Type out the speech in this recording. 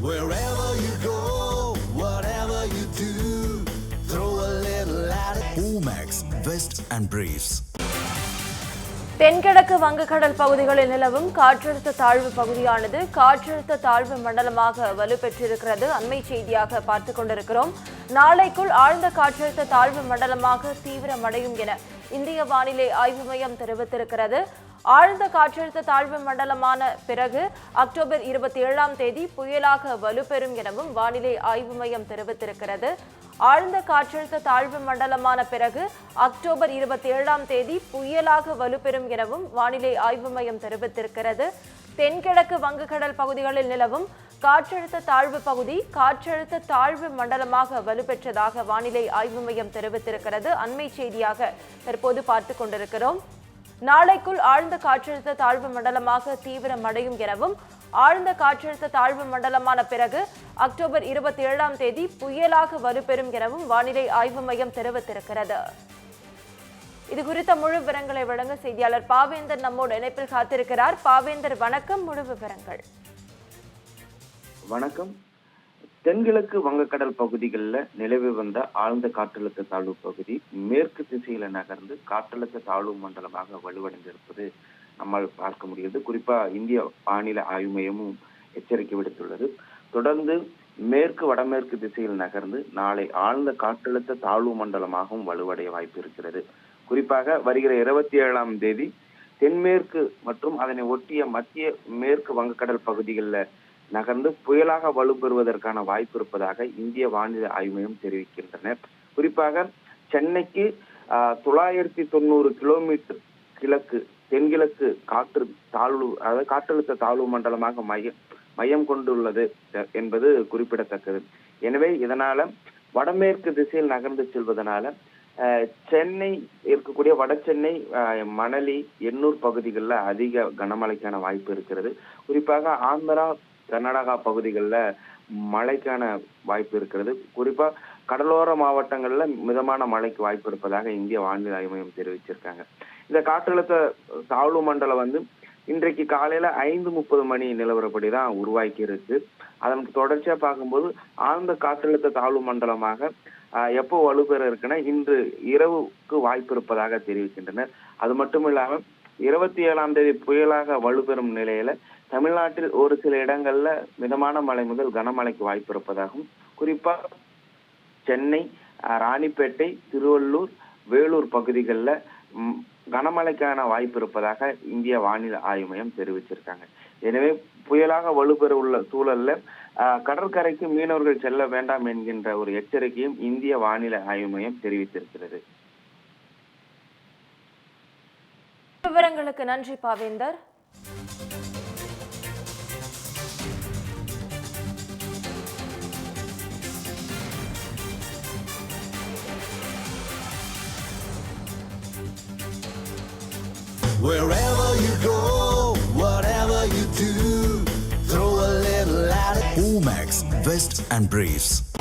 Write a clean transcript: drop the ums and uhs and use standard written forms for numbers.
Wherever you go, whatever you do, throw a little at it. Omax, Vest and Briefs. தென்கிழக்கு வங்கக்கடல் பகுதிகளில் நிலவும் காற்றழுத்த தாழ்வு பகுதியானது காற்றழுத்த தாழ்வு மண்டலமாக வலுப்பெற்றிருக்கிறது. அண்மை செய்தியாக பார்த்துக் கொண்டிருக்கிறோம். நாளைக்குள் ஆழ்ந்த காற்றழுத்த தாழ்வு மண்டலமாக தீவிரமடையும் என இந்திய வானிலை ஆய்வு மையம் தெரிவித்திருக்கிறது. ஆழ்ந்த காற்றழுத்த தாழ்வு மண்டலமான பிறகு அக்டோபர் 27ஆம் தேதி புயலாக வலுப்பெறும் எனவும் வானிலை ஆய்வு மையம் தெரிவித்திருக்கிறது. ஆழ்ந்த காற்றழுத்த தாழ்வு மண்டலமான பிறகு அக்டோபர் 27ஆம் தேதி புயலாக வலுப்பெறும் எனவும் வானிலை ஆய்வு மையம் தெரிவித்திருக்கிறது. தென்கிழக்கு வங்கக்கடல் பகுதிகளில் நிலவும் காற்றழுத்த தாழ்வு பகுதி காற்றழுத்த தாழ்வு மண்டலமாக வலுப்பெற்றதாக வானிலை ஆய்வு மையம் தெரிவித்திருக்கிறது. அண்மை செய்தியாக தற்போது பார்த்துக் கொண்டிருக்கிறோம். நாளைக்குள் ஆழ்ந்த காற்றழுத்த தாழ்வு மண்டலமாக தீவிரமடையும் எனவும் ஆழ்ந்த காற்றழுத்த தாழ்வு மண்டலமான பிறகு அக்டோபர் 27ஆம் தேதி புயலாக வலுப்பெறும் எனவும் வானிலை ஆய்வு மையம் தெரிவித்திருக்கிறது. இது குறித்த முழு விவரங்களை வழங்க செய்தியாளர் பாவேந்தர் நம்மோடு இணைப்பில் காத்திருக்கிறார். பாவேந்தர், வணக்கம். முழு விவரங்கள். வணக்கம். தென்கிழக்கு வங்கக்கடல் பகுதிகளில் நிலவி வந்த ஆழ்ந்த காற்றழுத்த தாழ்வு பகுதி மேற்கு திசையில நகர்ந்து காற்றழுத்த தாழ்வு மண்டலமாக வலுவடைந்திருப்பது நம்மால் பார்க்க முடியுது. குறிப்பா இந்திய வானிலை ஆய்வு மையமும் எச்சரிக்கை விடுத்துள்ளது. தொடர்ந்து மேற்கு வடமேற்கு திசையில் நகர்ந்து நாளை ஆழ்ந்த காற்றழுத்த தாழ்வு மண்டலமாகவும் வலுவடைய வாய்ப்பு இருக்கிறது. குறிப்பாக வருகிற 27ஆம் தேதி தென்மேற்கு மற்றும் அதனை ஒட்டிய மத்திய மேற்கு வங்கக்கடல் பகுதிகளில் நகர்ந்து புயலாக வலுப்பெறுவதற்கான வாய்ப்பு இருப்பதாக இந்திய வானிலை ஆய்வு மையம் தெரிவிக்கின்றனர். குறிப்பாக சென்னைக்கு 990 கிலோமீட்டர் கிழக்கு தென்கிழக்கு காற்றழுத்த தாழ்வு மண்டலமாக மையம் கொண்டுள்ளது என்பது குறிப்பிடத்தக்கது. எனவே இதனால வடமேற்கு திசையில் நகர்ந்து செல்வதனால சென்னை இருக்கக்கூடிய வட சென்னை, மணலி, எண்ணூர் பகுதிகளில் அதிக கனமழைக்கான வாய்ப்பு இருக்கிறது. குறிப்பாக ஆந்திரா, கர்நாடகா பகுதிகளில் மழைக்கான வாய்ப்பு இருக்கிறது. குறிப்பா கடலோர மாவட்டங்கள்ல மிதமான மழைக்கு வாய்ப்பு இருப்பதாக இந்திய வானிலை ஆய்வு மையம் தெரிவிச்சிருக்காங்க. இந்த காற்றழுத்த தாழ்வு மண்டலம் இன்றைக்கு காலையில 5:30 மணி நிலவரப்படிதான் உருவாக்கி இருக்கு. அதற்கு தொடர்ச்சியா பார்க்கும்போது ஆழ்ந்த காற்றழுத்த தாழ்வு மண்டலமாக எப்போ வலுப்பெற இருக்குன்னா இன்று இரவுக்கு வாய்ப்பு இருப்பதாக தெரிவிக்கின்றனர். அது மட்டும் இல்லாம 27ஆம் தேதி புயலாக வலுப்பெறும் நிலையில தமிழ்நாட்டில் ஒரு சில இடங்கள்ல மிதமான மழை முதல் கனமழைக்கு வாய்ப்பு இருப்பதாகவும், குறிப்பா சென்னை, ராணிப்பேட்டை, திருவள்ளூர், வேலூர் பகுதிகளில் கனமழைக்கான வாய்ப்பு இருப்பதாக இந்திய வானிலை ஆய்வு மையம் தெரிவிச்சிருக்காங்க. எனவே புயலாக வலுப்பெற உள்ள சூழல்ல கடற்கரைக்கு மீனவர்கள் செல்ல வேண்டாம் என்கின்ற ஒரு எச்சரிக்கையும் இந்திய வானிலை ஆய்வு மையம் தெரிவித்திருக்கிறது. விவரங்களுக்கு நன்றி பாவேந்தர். Wherever you go, whatever you do, throw a little at it. Omax, Vest and Briefs.